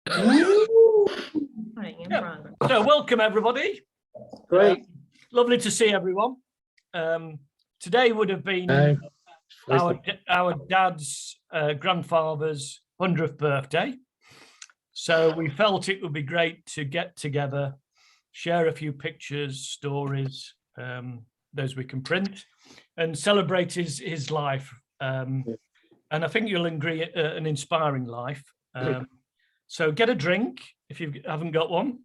Yeah. So welcome everybody. Great. Lovely to see everyone. Today would have been our dad's grandfather's 100th birthday. So we felt it would be great to get together, share a few pictures, stories, those we can print, and celebrate his life. And I think you'll agree, an inspiring life. So get a drink if you haven't got one.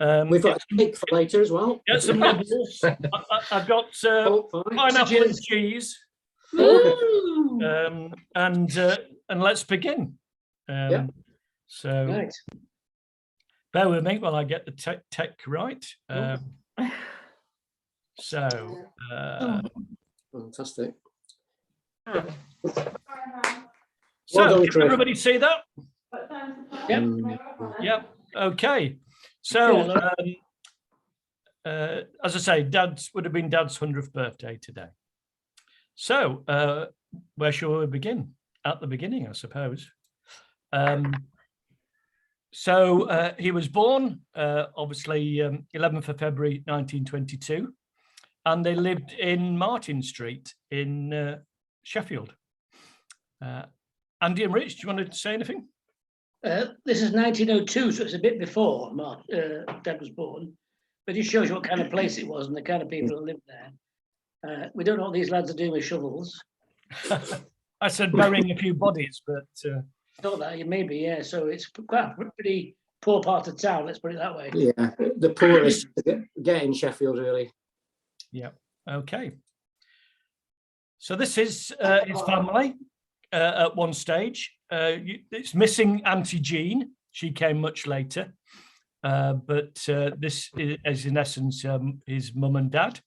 We've got a cake for later as well. Get some nibbles. I've got pineapple and cheese. And let's begin. So right. Bear with me while I get the tech right. Fantastic. So can everybody see that? Yep. Yep. Okay. So as I say, would have been Dad's 100th birthday today. So where shall we begin? At the beginning, I suppose. So he was born, obviously, 11th of February 1922, and they lived in Martin Street in Sheffield. Andy and Rich, do you want to say anything? This is 1902, so it's a bit before Dad was born, but it shows you what kind of place it was and the kind of people that lived there. We don't know what these lads are doing with shovels. I said burying a few bodies, but... Not that, maybe, yeah. So it's quite a pretty poor part of town, let's put it that way. Yeah, the poorest to get in Sheffield, really. Yeah, okay. So this is his family at one stage. It's missing Auntie Jean. She came much later. But this is in essence his mum and dad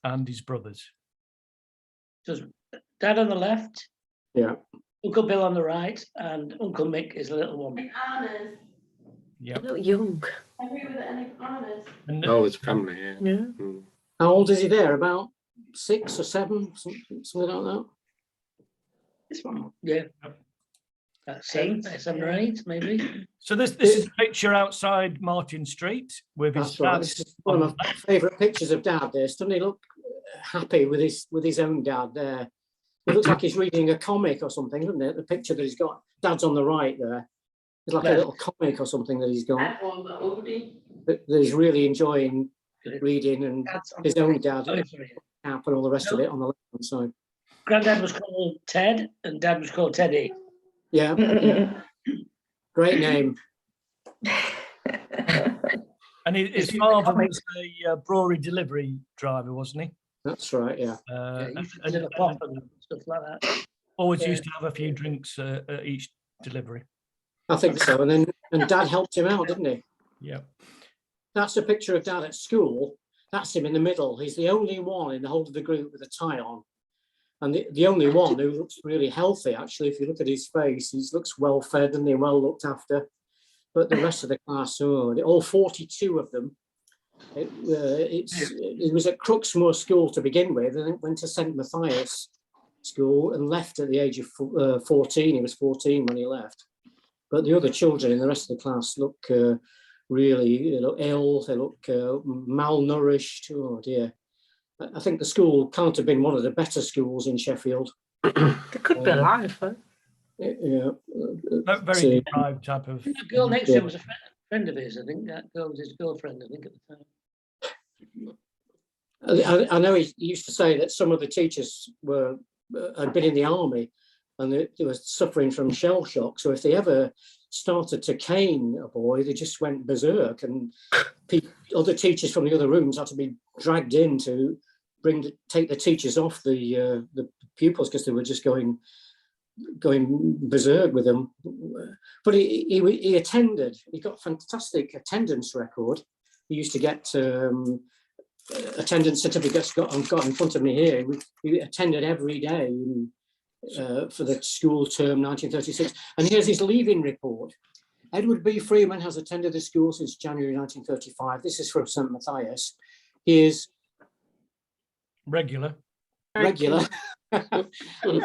and his brothers. So Dad on the left. Yeah. Uncle Bill on the right, and Uncle Mick is the little one. And Anna's. Yeah. A little young. I agree with it, and Anna's. Oh, it's family, yeah. Mm. How old is he there? About 6 or 7, something like that? This one, yeah. That's 7 or 8, maybe. So this is a picture outside Martin Street with his dad. Right. This is one of my favourite pictures of Dad there. Doesn't he look happy with his own dad there? It looks like he's reading a comic or something, doesn't it? The picture that he's got, Dad's on the right there. It's like a little comic or something that he's got. That he's really enjoying reading, and his own dad, and all the rest of it on the left-hand side. Granddad was called Ted, and Dad was called Teddy. Yeah. Great name. And his father was a brewery delivery driver, wasn't he? That's right, yeah. And in a pop and stuff like that. Always used to have a few drinks at each delivery. I think so. And Dad helped him out, didn't he? Yeah. That's a picture of Dad at school. That's him in the middle. He's the only one in the whole of the group with a tie on. And the only one who looks really healthy, actually. If you look at his face, he looks well fed and well looked after. But the rest of the class, all 42 of them, it was at Crooksmoor School to begin with, and it went to St Matthias School and left at the age of 14. He was 14 when he left. But the other children in the rest of the class look really ill. They look malnourished. Oh dear. I think the school can't have been one of the better schools in Sheffield. It could be alive, huh? Yeah. Very deprived type of... The girl next to him was a friend of his. I think that girl was his girlfriend, I think, at the time. I know he used to say that some of the teachers had been in the army and they were suffering from shell shock. So if they ever started to cane a boy, they just went berserk, and other teachers from the other rooms had to be dragged in to take the teachers off the pupils, because they were just going berserk with them. But he attended. He got a fantastic attendance record. He used to get attendance certificates. Got in front of me here. He attended every day for the school term 1936. And here's his leaving report. Edward B. Freeman has attended the school since January 1935. This is from St Matthias. He is regular and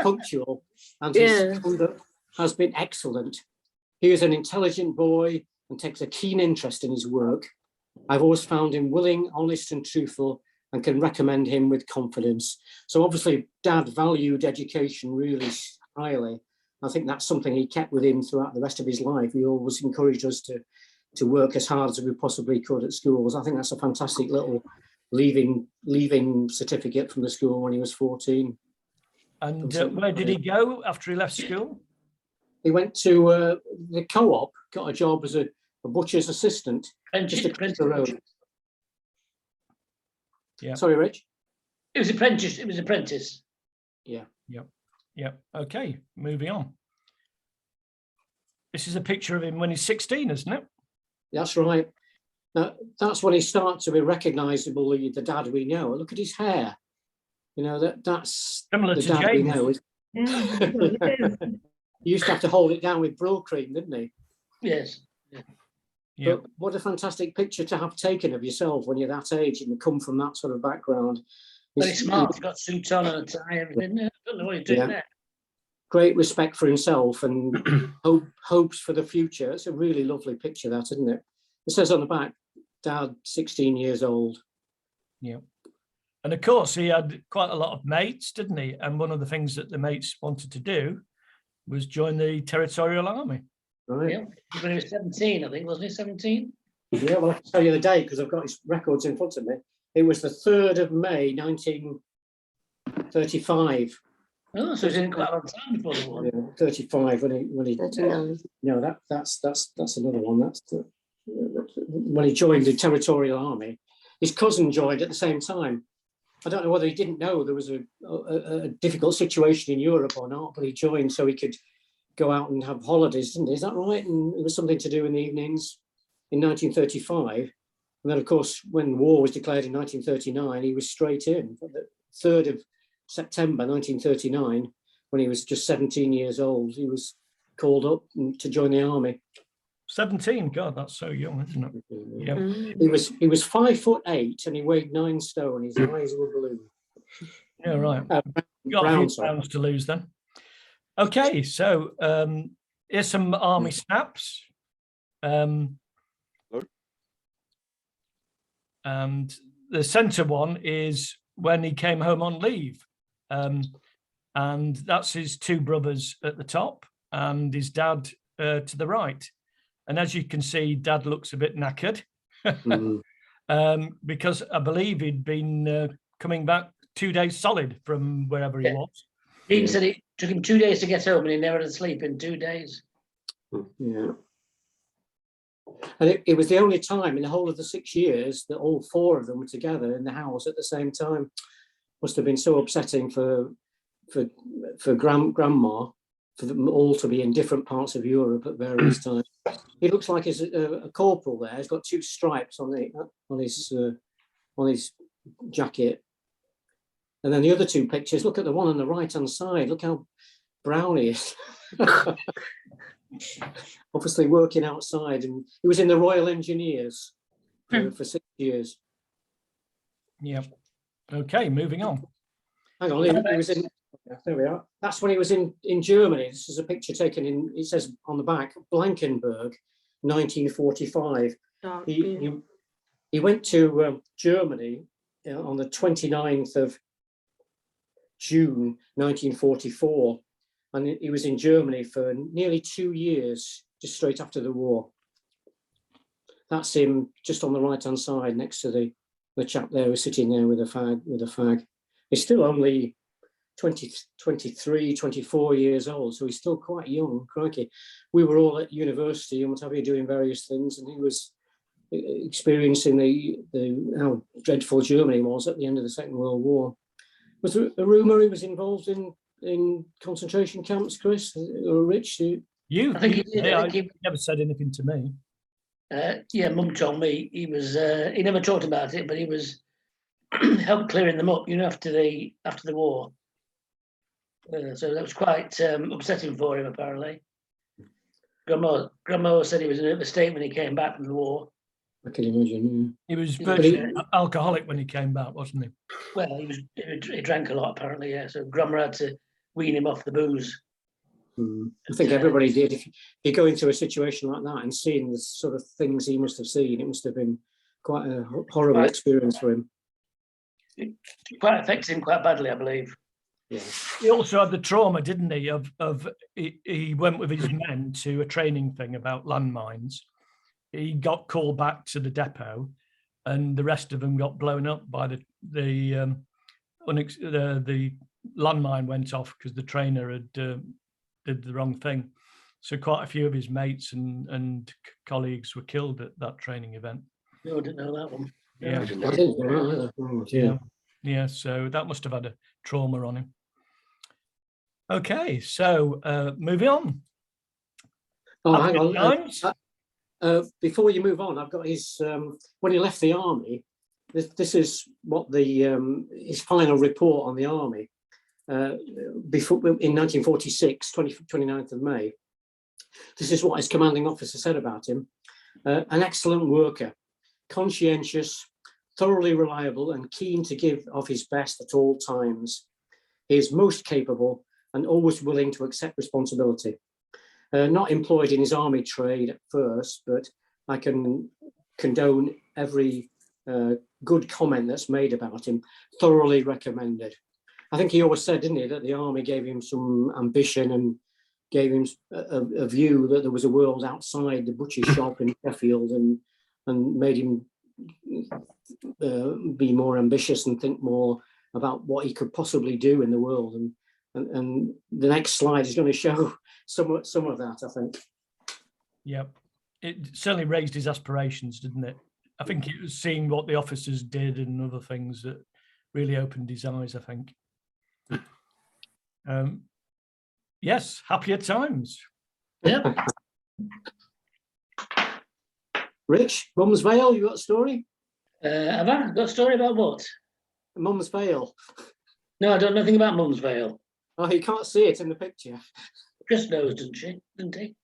punctual, and his conduct has been excellent. He is an intelligent boy and takes a keen interest in his work. I've always found him willing, honest and truthful, and can recommend him with confidence. So obviously Dad valued education really highly. I think that's something he kept with him throughout the rest of his life. He always encouraged us to work as hard as we possibly could at schools. I think that's a fantastic little leaving certificate from the school when he was 14. And where did he go after he left school? He went to the co-op, got a job as a butcher's assistant. Just across the road. Yeah. Sorry, Rich. It was apprentice. It was apprentice. Yeah. Yeah. Okay, moving on. This is a picture of him when he's 16, isn't it? That's right. That's when he starts to be recognisable, the dad we know. Look at his hair. You know, that's similar the to dad James. we know. He used to have to hold it down with Brill cream, didn't he? Yes. Yeah. But what a fantastic picture to have taken of yourself when you're that age and you come from that sort of background. Very smart. He's got suit on and a tie, everything. I don't know what he's doing there. Great respect for himself and hopes for the future. It's a really lovely picture, that, isn't it? It says on the back, Dad, 16 years old. Yeah. And of course, he had quite a lot of mates, didn't he? And one of the things that the mates wanted to do was join the Territorial Army. Right. Yeah. When he was 17, I think, wasn't he 17? Yeah, well, I can tell you the date because I've got his records in front of me. It was the 3rd of May, 1935. Oh, so he's in quite a long time before the war. Yeah, 35 when he 39. No, that's another one. That's when he joined the Territorial Army. His cousin joined at the same time. I don't know whether he didn't know there was a difficult situation in Europe or not, but he joined so he could go out and have holidays, didn't he? Is that right? And it was something to do in the evenings in 1935. And then, of course, when war was declared in 1939, he was straight in. The 3rd of September 1939, when he was just 17 years old, he was called up to join the army. 17, God, that's so young, isn't it? Yeah. He was 5'8" and he weighed 9 stone. His eyes were blue. Yeah, right. Got a few pounds to lose then. Okay, so here's some army snaps. And the centre one is when he came home on leave. And that's his 2 brothers at the top and his dad to the right. And as you can see, Dad looks a bit knackered because I believe he'd been coming back 2 days solid from wherever he was. Dean said it took him 2 days to get home and he never had sleep in 2 days. Yeah. And it was the only time in the whole of the 6 years that all 4 of them were together in the house at the same time. Must have been so upsetting for grandma, for them all to be in different parts of Europe at various times. He looks like he's a corporal there. He's got 2 stripes on his jacket. And then the other 2 pictures, look at the one on the right-hand side. Look how brown he is. Obviously working outside, and he was in the Royal Engineers for 6 years. Yeah. Okay, moving on. Hang on, he was in. There we are. That's when he was in Germany. This is a picture taken in. It says on the back, Blankenberg, 1945. He went to Germany on the 29th of June, 1944. And he was in Germany for nearly 2 years, just straight after the war. That's him just on the right-hand side next to the chap there who's sitting there with a fag. He's still only 23, 24 years old, so he's still quite young, crikey. We were all at university and what have you, doing various things, and he was experiencing how dreadful Germany was at the end of the Second World War. Was there a rumour he was involved in concentration camps, Chris or Rich? I think he never said anything to me. Yeah, Mum told me he was. He never talked about it, but he was helped clearing them up. After the war. So that was quite upsetting for him, apparently. Grandma said he was in a state when he came back from the war. I can imagine. He was virtually alcoholic when he came back, wasn't he? Well, he drank a lot, apparently. Yeah, so Grandma had to wean him off the booze. I think everybody did. If you go into a situation like that and seeing the sort of things he must have seen, it must have been quite a horrible experience for him. It quite affects him quite badly, I believe. Yeah. He also had the trauma, didn't he? He went with his men to a training thing about landmines. He got called back to the depot, and the rest of them got blown up by the landmine went off because the trainer had did the wrong thing. So quite a few of his mates and colleagues were killed at that training event. No, I didn't know that one. Yeah. I didn't know that either. Oh, dear. Yeah, so that must have had a trauma on him. Okay, so moving on. Oh, hang on. Times? Before you move on, I've got his when he left the army. This is what the his final report on the army before in 1946, 29th of May. This is what his commanding officer said about him: an excellent worker, conscientious, thoroughly reliable, and keen to give of his best at all times. He is most capable and always willing to accept responsibility. Not employed in his army trade at first, but I can condone every good comment that's made about him. Thoroughly recommended. I think he always said, didn't he, that the army gave him some ambition and gave him a view that there was a world outside the butcher's shop in Sheffield, and made him be more ambitious and think more about what he could possibly do in the world. And the next slide is going to show some of that, I think. Yep. It certainly raised his aspirations, didn't it? I think it was seeing what the officers did and other things that really opened his eyes, I think. Yes, happier times. Yeah. Rich, Mum's Vale, you got a story? Have I got a story about what? Mum's Vale. No, I don't know nothing about Mum's Vale. Oh, you can't see it in the picture. Chris knows, doesn't she? Didn't he?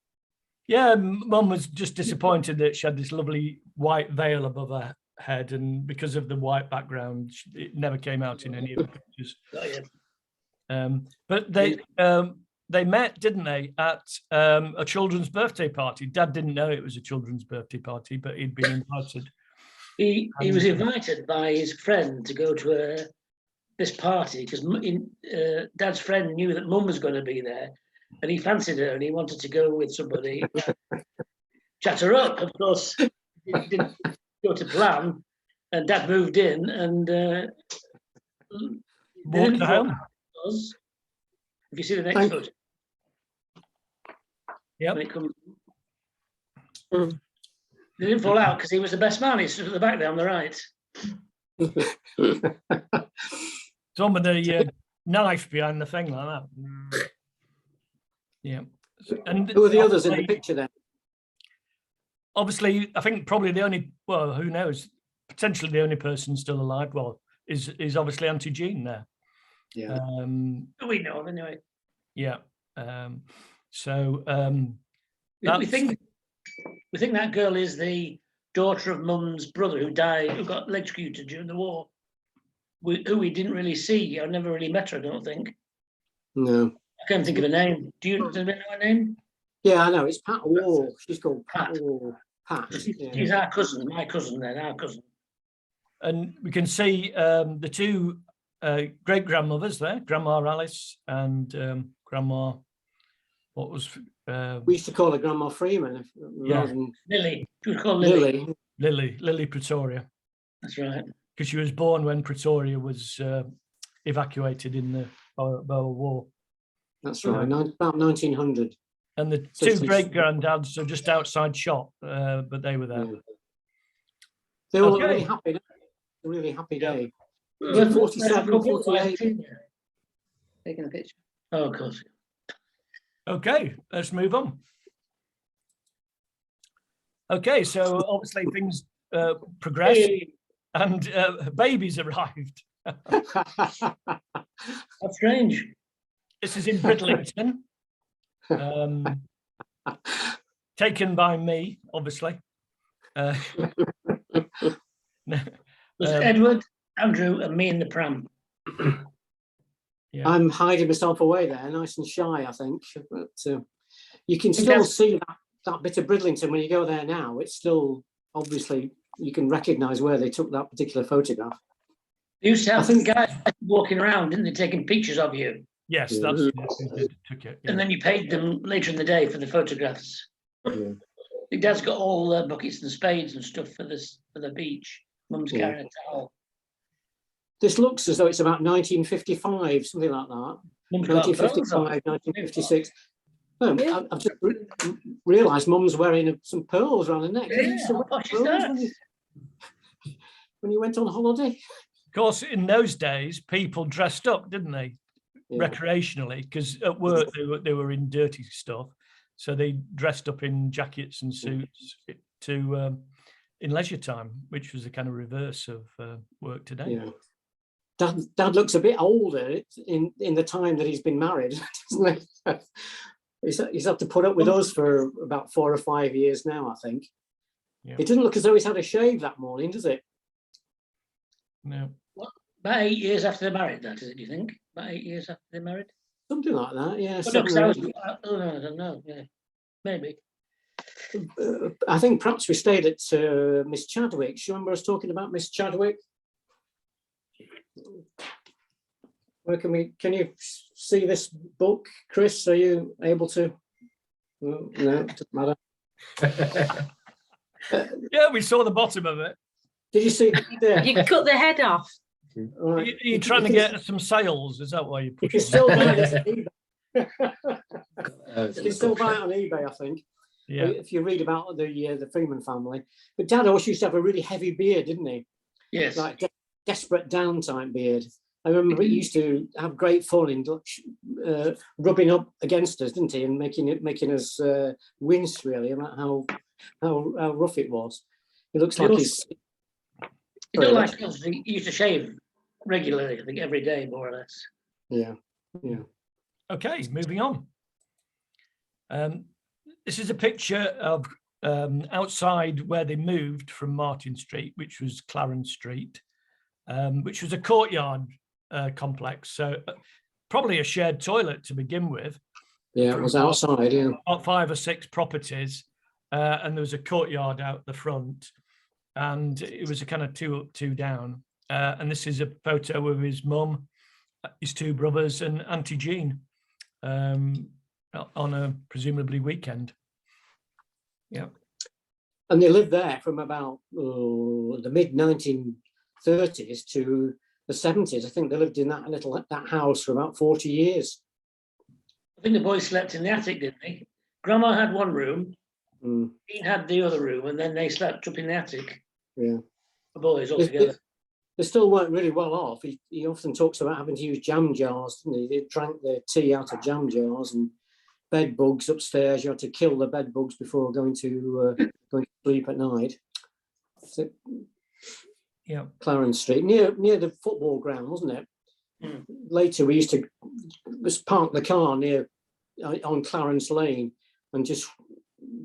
Yeah, Mum was just disappointed that she had this lovely white veil above her head, and because of the white background, it never came out in any of the pictures. Oh, yeah. But they met, didn't they, at a children's birthday party. Dad didn't know it was a children's birthday party, but he'd been invited. He was invited by his friend to go to this party because Dad's friend knew that Mum was going to be there, and he fancied her and he wanted to go with somebody, chat her up. Of course, it didn't go to plan, and Dad moved in and Walked home. If you see the next photo, Yep. when it comes, they didn't fall out because he was the best man. He's at the back there on the right. Some of the knife behind the thing like that. Yeah. And who are the others in the picture then? Obviously, I think probably the only, well, who knows, potentially the only person still alive, well, is obviously Auntie Jean there. Yeah. We know him anyway. Yeah. We think that girl is the daughter of Mum's brother who died, who got electrocuted during the war. Who we didn't really see. I never really met her, I don't think. No. I can't think of her name. Does anybody know her name? Yeah, I know. It's Pat Wall. She's called Pat Wall. Pat. Yeah. She's our cousin, my cousin then, our cousin. And we can see the two great-grandmothers there, Grandma Alice and Grandma, what was... we used to call her Grandma Freeman. Yeah. Lily. She was called Lily. Lily Pretoria. That's right. Because she was born when Pretoria was evacuated in the Boer War. That's right, about 1900. And the two great-granddads are just outside shot, but they were there. Yeah. They were really happy. A really happy day. Yeah. 47, 48. Taking a picture. Oh, of course. Okay, let's move on. Okay, so obviously things progressed. Hey, And babies arrived. that's strange. This is in Bridlington. Taken by me, obviously. It was Edward, Andrew, and me in the pram. Yeah. I'm hiding myself away there, nice and shy, I think. But you can still see that bit of Bridlington when you go there now. It's still, obviously, you can recognise where they took that particular photograph. They used to have guys walking around, didn't they, taking pictures of you? Yes, that's who took it. Yeah. And then you paid them later in the day for the photographs. Yeah. Your dad's got all the buckets and spades and stuff for the beach. Mum's carrying a towel. This looks as though it's about 1955, something like that. Mum's got 1955, 1956. Oh, I've just realised Mum's wearing some pearls around her neck. Yeah, when you went on holiday? Of course, in those days, people dressed up, didn't they? Yeah. Recreationally, because at work they were in dirty stuff. So they dressed up in jackets and suits to in leisure time, which was the kind of reverse of work today. Yeah. Dad looks a bit older in the time that he's been married, doesn't he? He's had to put up with us for about 4 or 5 years now, I think. Yeah. It doesn't look as though he's had a shave that morning, does it? No. What, about 8 years after they're married, that is it, do you think? About 8 years after they're married? Something like that, yeah. I don't know, yeah. Maybe. I think perhaps we stayed at Miss Chadwick's. You remember us talking about Miss Chadwick? Where can you see this book, Chris? Are you able to? No, it doesn't matter. Yeah, we saw the bottom of it. Did you see? Yeah. You cut the head off. Right. You're trying to get some sales, is that why you push it? Still buy this on eBay. You can still buy it on eBay, I think. Yeah. If you read about the Freeman family. But Dad always used to have a really heavy beard, didn't he? Yes. Like desperate down type beard. I remember he used to have great fun in rubbing up against us, didn't he, and making us wince really about how rough it was. It looks like he's. He don't like us. He used to shave regularly, I think every day more or less. Yeah, yeah. Okay, moving on. This is a picture of outside where they moved from Martin Street, which was Clarence Street, which was a courtyard complex. So probably a shared toilet to begin with. Yeah, it was outside, yeah. About 5 or 6 properties, and there was a courtyard out the front. And it was a kind of 2 up, 2 down. And this is a photo of his mum, his 2 brothers, and Auntie Jean on a presumably weekend. Yeah. And they lived there from about the mid-1930s to the 70s. I think they lived in that house for about 40 years. I think the boys slept in the attic, didn't they? Grandma had one room. Dean had the other room, and then they slept up in the attic. Yeah, the boys all together. They still weren't really well off. He often talks about having to use jam jars, didn't he? They drank their tea out of jam jars, and bed bugs upstairs. You had to kill the bed bugs before going to sleep at night. So, yeah, Clarence Street, near the football ground, wasn't it? Mm. Later, we used to park the car on Clarence Lane and just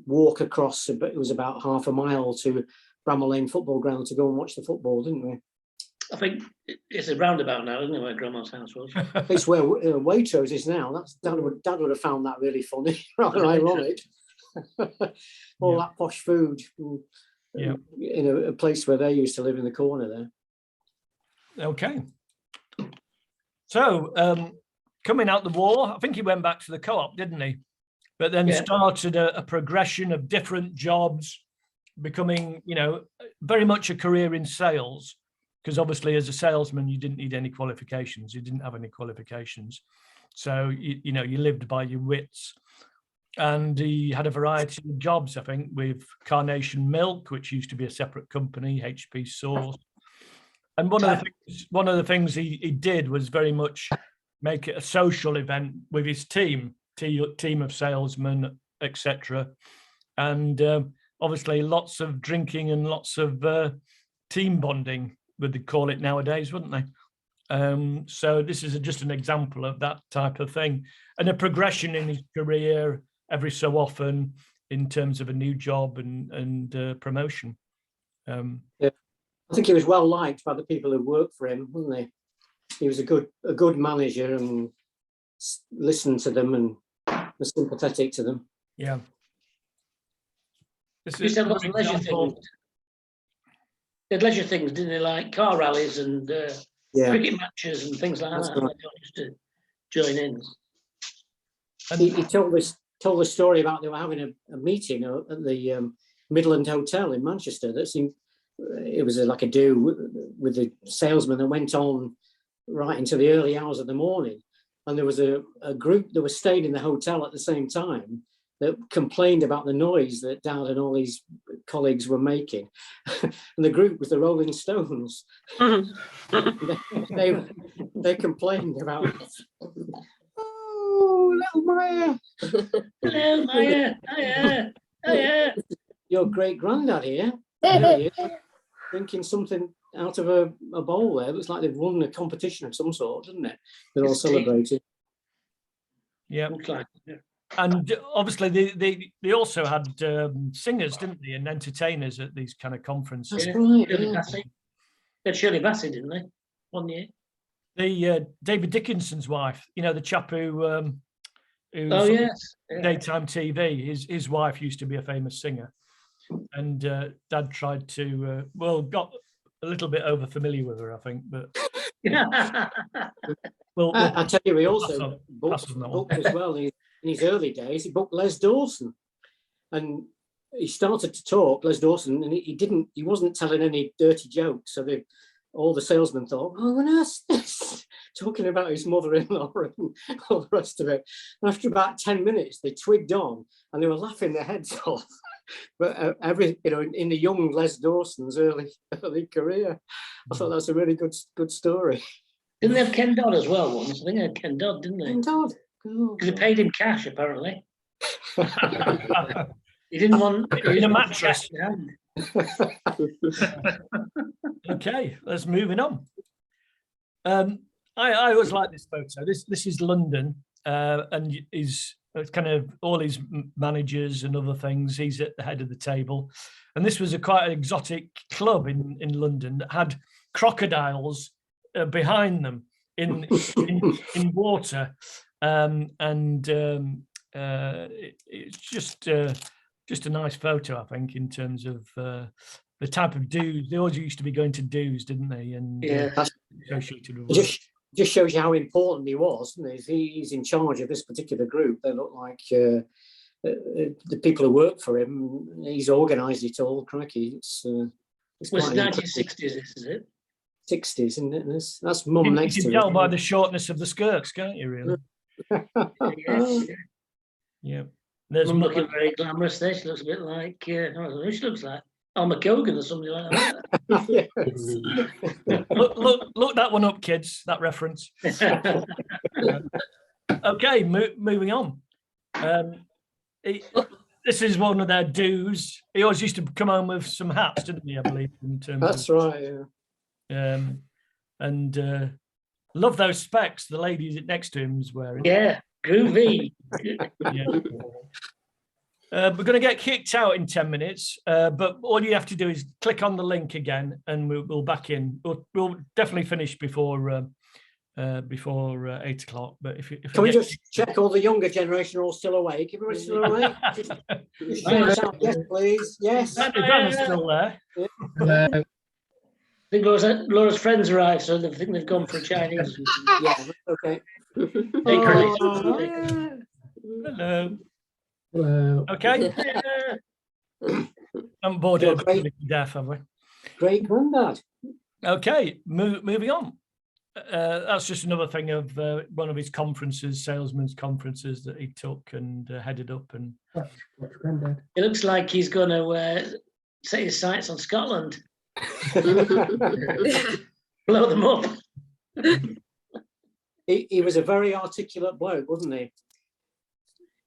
walk across. It was about half a mile to Bramall Lane football ground to go and watch the football, didn't we? I think it's a roundabout now, isn't it, where Grandma's house was? It's where Waitrose is now. Dad would have found that really funny, rather ironic. All that posh food, in a place where they used to live in the corner there. Okay. So coming out the war, I think he went back to the co-op, didn't he? But then started a progression of different jobs, becoming, very much a career in sales. Because obviously, as a salesman, you didn't need any qualifications. You didn't have any qualifications. So, you lived by your wits. And he had a variety of jobs, I think, with Carnation Milk, which used to be a separate company, HP Sauce. And one of the things he did was very much make it a social event with his team of salesmen, etc. And obviously, lots of drinking and lots of team bonding, would they call it nowadays, wouldn't they? So this is just an example of that type of thing, and a progression in his career every so often in terms of a new job and promotion. I think he was well liked by the people who worked for him, wasn't he? he was a good manager and listened to them and was sympathetic to them. Yeah. This Used to have lots an of leisure example. things. They had leisure things, didn't they? Like car rallies and Yeah, cricket matches and things like That's that. right. They used to join in. And he told the story about they were having a meeting at the Midland Hotel in Manchester. That seemed it was like a do with the salesman that went on right into the early hours of the morning, and there was a group that was staying in the hotel at the same time that complained about the noise that Dad and all his colleagues were making. And the group was the Rolling Stones. they complained about it. Oh, little Maya. Hello, Maya. Hiya. Hiya. Your great granddad here. There he is, drinking something out of a bowl there. Looks like they've won a competition of some sort, doesn't it? They're all It's tea. celebrating. yeah, Looks like it. and obviously they also had singers, didn't they, and entertainers at these kind of conferences. That's Yeah. right. Shirley Yeah. Bassey. They had Shirley Bassey, didn't they? 1 year. The David Dickinson's wife, you know, the chap who's Oh on yes. Yeah. daytime TV. His wife used to be a famous singer, and Dad tried to got a little bit over familiar with her, I think. But we'll I tell you, he pass also on booked that one. as well in his early days. He booked Les Dawson, and he started to talk, Les Dawson, and he wasn't telling any dirty jokes. So all the salesmen thought, oh, an ass, talking about his mother-in-law and all the rest of it. And after about 10 minutes, they twigged on and they were laughing their heads off. But in the young Les Dawson's early career, I thought that's a really good story. Didn't they have Ken Dodd as well once? I think they had Ken Dodd, didn't they? Ken Dodd. Because they paid him cash, apparently. He didn't want In a mattress. cash in hand. Okay, let's moving on. I always like this photo. This is London, and is kind of all his managers and other things. He's at the head of the table, and this was quite an exotic club in London that had crocodiles behind them in water, it's just a nice photo, I think, in terms of the type of dues. They always used to be going to dues, didn't they? And Yeah. associated with work. Just shows you how important he was. Doesn't it? He's in charge of this particular group. They look like the people who work for him. He's organised it all. Crikey, it's Was quite it an 1960s, is it? 60s, isn't it? That's Mum You next can to tell it. by the shortness of the skirts, can't you? Really? Yes. Yeah. There's Mum Mum. looking very glamorous there. She looks a bit like, I don't know who she looks like. Alma Kogan or something like that. Yes. Look that one up, kids. That reference. Okay, moving on. This is one of their do's. He always used to come home with some hats, didn't he? I believe. In terms That's of, right. Yeah. and love those specs the lady next to him is wearing. Yeah, groovy. Yeah. We're going to get kicked out in 10 minutes, but all you have to do is click on the link again, and we'll back in. We'll definitely finish before 8 o'clock. But if Can we just check all the younger generation are all still awake? Everybody's still awake? Just shout out, yes, please. Yes. Dan's still there. I think Laura's friends arrived, so they think they've gone for a Chinese. Yeah. Okay. Take Oh, Hello. Hello. Okay. I'm bored Yeah, of great. death, have we? great granddad. Okay, moving on. That's just another thing of one of his conferences, salesmen's conferences that he took and headed up. And What's granddad? It looks like he's going to set his sights on Scotland. Blow them up. He was a very articulate bloke, wasn't he?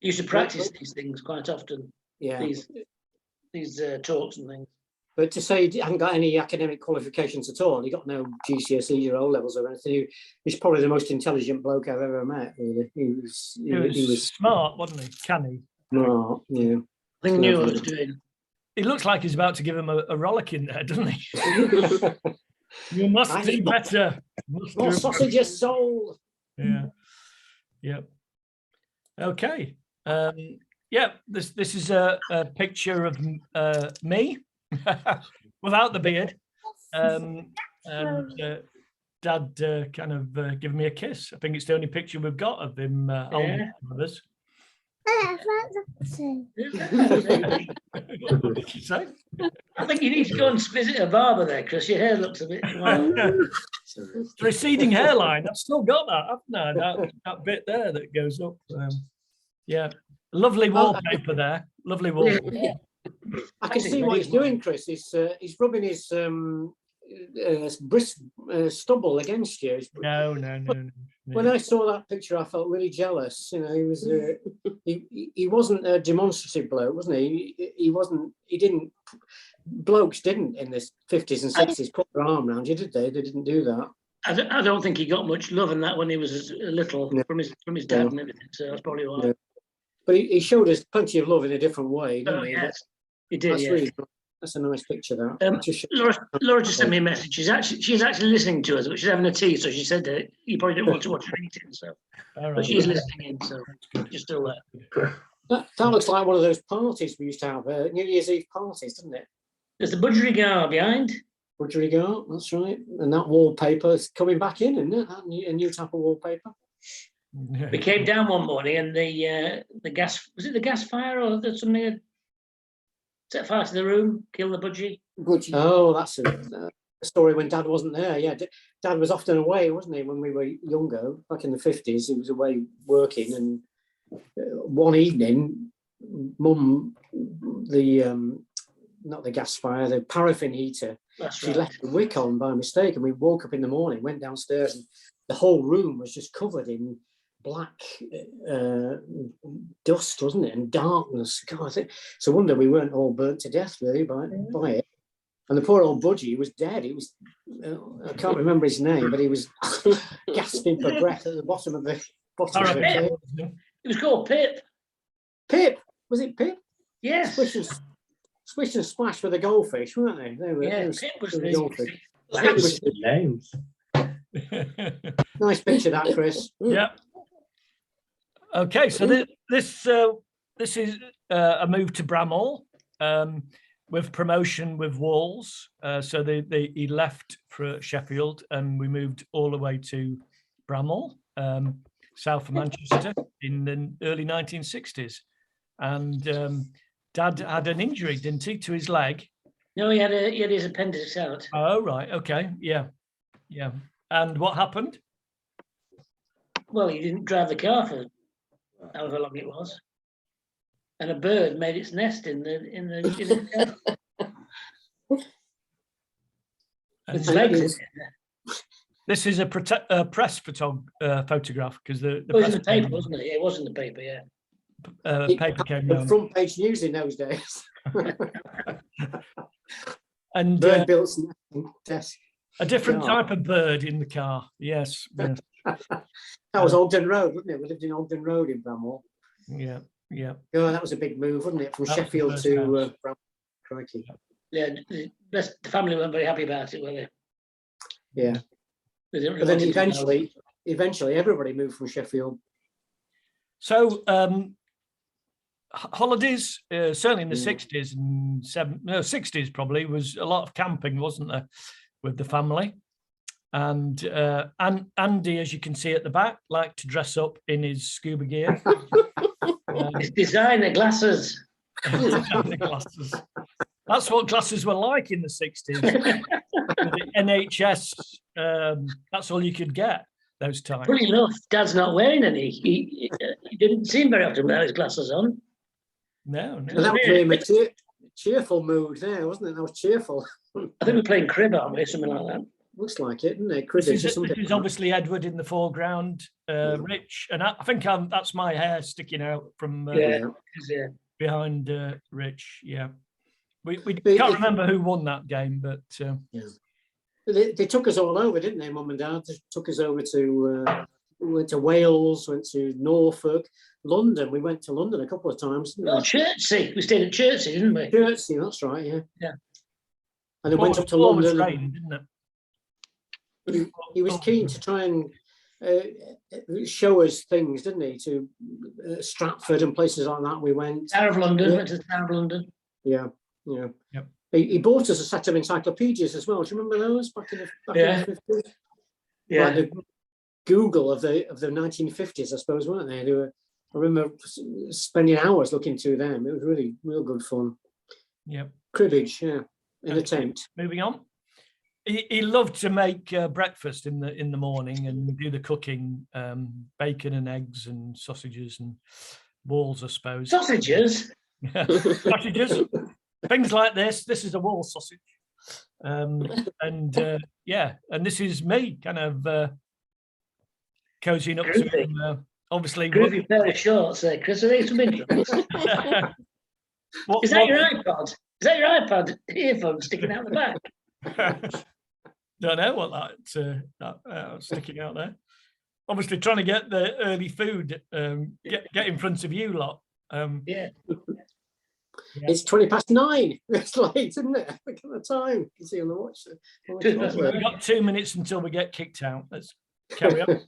He used to practice these things quite often. Yeah. These talks and things. But to say he hadn't got any academic qualifications at all, he got no GCSEs or O levels or anything. He's probably the most intelligent bloke I've ever met. Really, he was smart, wasn't he? Canny. smart. Yeah, I knew what I was doing. He looks like he's about to give him a rollick in there, doesn't he? You must I do think- better. Must More do sausages sold. better. Yeah. Yep. Okay. Yeah, this is a picture of me without the beard. And Dad kind of giving me a kiss. I think it's the only picture we've got of him holding brothers. What did you say? I think you need to go and visit a barber there, Chris. Your hair looks a bit wild. Receding hairline. I've still got that, haven't I? That bit there that goes up. Yeah, lovely wallpaper there. Lovely wallpaper. Yeah. I can see what he's doing, Chris. He's rubbing his stubble against you. No. When I saw that picture, I felt really jealous. You know, he was he wasn't a demonstrative bloke, wasn't he? He didn't. Blokes didn't in the 50s and 60s put their arm around you, did they? They didn't do that. I don't think he got much love in that when he was little from his dad and everything. So that's probably why. No. But he showed us plenty of love in a different way, didn't he? Yes, he did. That's Yeah. really that's a nice picture. That Laura just sent me a message. She's actually listening to us, but she's having a tea. So she said that you probably don't want to watch her eating. So, but she's listening in. So you're still there. That looks like one of those parties we used to have, New Year's Eve parties, doesn't it? There's the budgerigar behind. Budgerigar, that's right. And that wallpaper is coming back in, isn't it? A new type of wallpaper. We came down one morning and the gas, was it the gas fire or something had set fire to the room, kill the budgie? Oh, that's a story when Dad wasn't there. Yeah, Dad was often away, wasn't he, when we were younger, back in the 50s. He was away working, and one evening, Mum, not the gas fire, the paraffin heater, she left the wick on by mistake, and we woke up in the morning, went downstairs, and the whole room was just covered in black dust, wasn't it, and darkness. God, I think it's a wonder we weren't all burnt to death really by it. And the poor old budgie was dead. He was I can't remember his name, but he was gasping for breath at the bottom of the cave. It was called Pip. Pip, was it Pip? Yes. Swish and splash with the goldfish, weren't they? Pip was the goldfish. That was the names. Nice picture, that, Chris. Yeah. Okay, so this is a move to Bramhall with promotion with Walls. So he left for Sheffield, and we moved all the way to Bramhall, south of Manchester, in the early 1960s. And Dad had an injury, didn't he, to his leg? No, he had his appendix out. Oh, right. Okay. Yeah. And what happened? Well, he didn't drive the car for however long it was, and a bird made its nest in the Its legs. This is a press photograph, because the It was in the paper, wasn't it? It was in the paper, yeah. Paper came The down. front page news in those days. And Bird built desk. a different car. type of bird in the car. Yes. That was Ogden Road, wasn't it? We lived in Ogden Road in Bramhall. Yeah. Oh, that was a big move, wasn't it? From That was the Sheffield first to house. Bramhall. Crikey. Yeah, the family weren't very happy about it, were they? Yeah. They didn't But then really want it to eventually everybody moved from Sheffield. So holidays, certainly in the 60s and 60s probably, was a lot of camping, wasn't there, with the family? And Andy, as you can see at the back, liked to dress up in his scuba gear. It's designer glasses. Designer glasses. That's what glasses were like in the 60s. The NHS, that's all you could get those times. Funny enough, Dad's not wearing any. He didn't see him very often without his glasses on. No. And that was really a cheerful mood there, wasn't it? That was cheerful. I think we're playing crib, aren't we? Something like that. Looks like it, doesn't it? This is obviously Edward in the foreground, Rich, and I think that's my hair sticking out from behind Rich. Yeah, we can't remember who won that game, but they took us all over, didn't they, Mum and Dad? They took us over to we went to Wales, went to Norfolk, London. We went to London a couple of times. Didn't we? Oh, Chertsey. We stayed at Chertsey, didn't we? Chertsey, that's right. Yeah. Yeah. And then went up to London. Rain, didn't it? he was keen to try and show us things, didn't he? To Stratford and places like that. We went. Tower of London, Yeah. went to the Tower of London. Yeah, yeah. Yep. He bought us a set of encyclopedias as well. Do you remember those back in the Yeah. 50s? Yeah. Like the Google of the 1950s, I suppose, weren't they? They were. I remember spending hours looking through them. It was really real good fun. Yep. Cribbage, yeah, in a tent. Moving on. He loved to make breakfast in the morning and do the cooking, bacon and eggs and sausages and balls, I suppose. Sausages? Yeah. Sausages, things like this. This is a wall sausage. And this is me kind of cozying up to him, obviously. Groovy pair of shorts there, Chris. Are they some interest? Is that your iPod? Is that your iPod earphone sticking out the back? Don't know what that sticking out there. Obviously trying to get the early food, get in front of you lot. Yeah. It's 9:20. It's late, isn't it? Look at the time. You can see on the watch. We've got 2 minutes until we get kicked out. Let's carry on.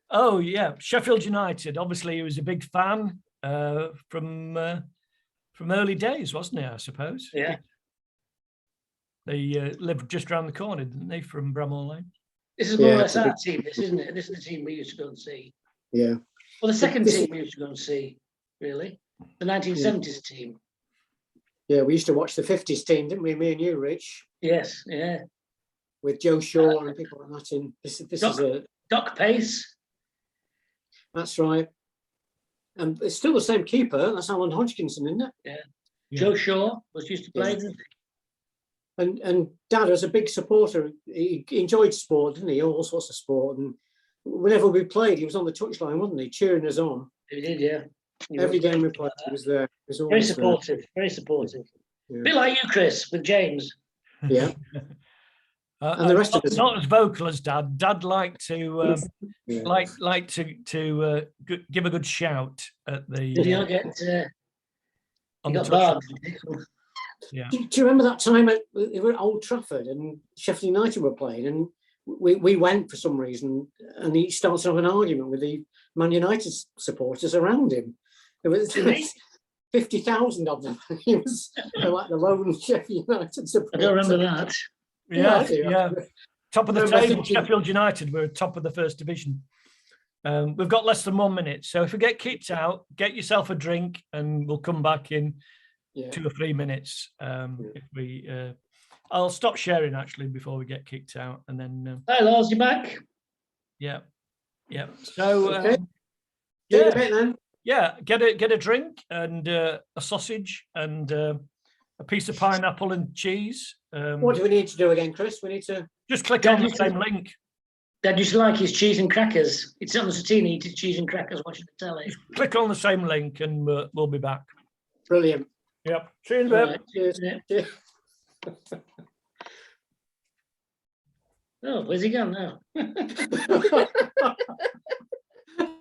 Oh yeah, Sheffield United. Obviously, he was a big fan from early days, wasn't he? I suppose. Yeah. They lived just around the corner, didn't they, from Bramall Lane? This is more or less our team, this, isn't it? This is the team we used to go and see. Yeah. Well, the second team we used to go and see, really. The 1970s team. Yeah, we used to watch the 50s team, didn't we? Me and you, Rich. Yes, yeah. With Joe Shaw and people like that. Doc Pace. That's right. And it's still the same keeper. That's Alan Hodgkinson, isn't it? Yeah. Joe Shaw was used to play. And Dad was a big supporter. He enjoyed sport, didn't he? All sorts of sport. And whenever we played, he was on the touchline, wasn't he? Cheering us on. He did, yeah. Every game we played, he was there. He was Very always supportive. there. Very supportive. Yeah. A bit like you, Chris, with James. Yeah. And the rest of us. Not as vocal as Dad. Dad liked to like to give a good shout at the. Did you not get? On you the got touchline. barred. Yeah. Do you remember that time we were at Old Trafford and Sheffield United were playing, and we went for some reason, and he started to have an argument with the Man United supporters around him. There was 50,000 of them. He was like the lone Sheffield United supporter. I don't remember that. Yeah. Top of the Remember table, thinking- Sheffield United. We're top of the first division. We've got less than 1 minute, so if we get kicked out, get yourself a drink, and we'll come back in 2 or 3 minutes. If we, I'll stop sharing actually before we get kicked out, and then. Hi, Lars, you back? Yeah. So. Okay. Yeah. A bit then. Yeah, get a drink and a sausage and a piece of pineapple and cheese. What do we need to do again, Chris? We need to just click on the same link. Dad used to like his cheese and crackers. It's on the Satini, he did cheese and crackers watching the telly. Just click on the same link and we'll be back. Brilliant. Yep. See you in a bit. Right, cheers. Yeah. Cheers. Oh, where's he gone now?